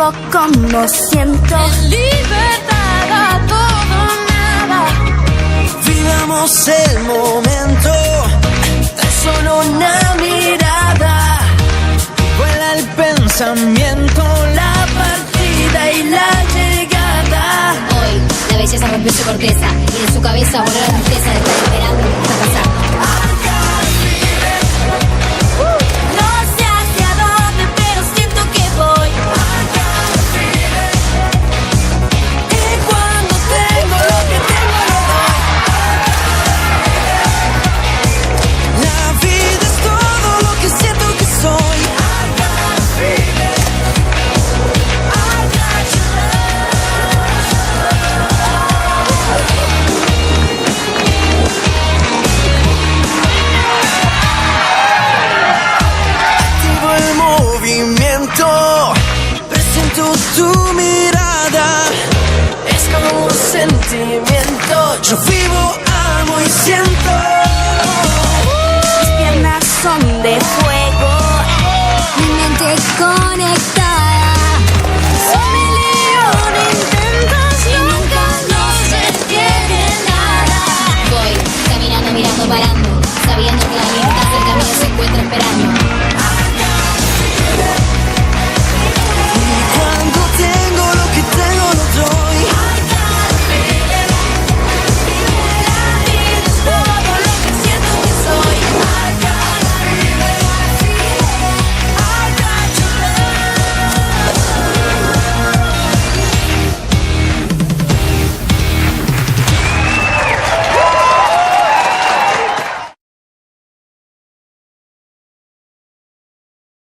vivo como siento. En libertad a todo nada. Vivamos el momento, tan solo una mirada. Vuela el pensamiento, la partida y la llegada. Hoy la belleza rompió su corteza y en su cabeza voló la tristeza de estar esperando lo que está pasando. No sé hacia dónde, pero siento que voy. Y cuando tengo lo que tengo lo doy. La vida es todo lo que siento que soy. Activo el movimiento, presiento tu mirada. Es como un sentimiento. Yo vivo, amo y siento. Mis piernas son de fuego.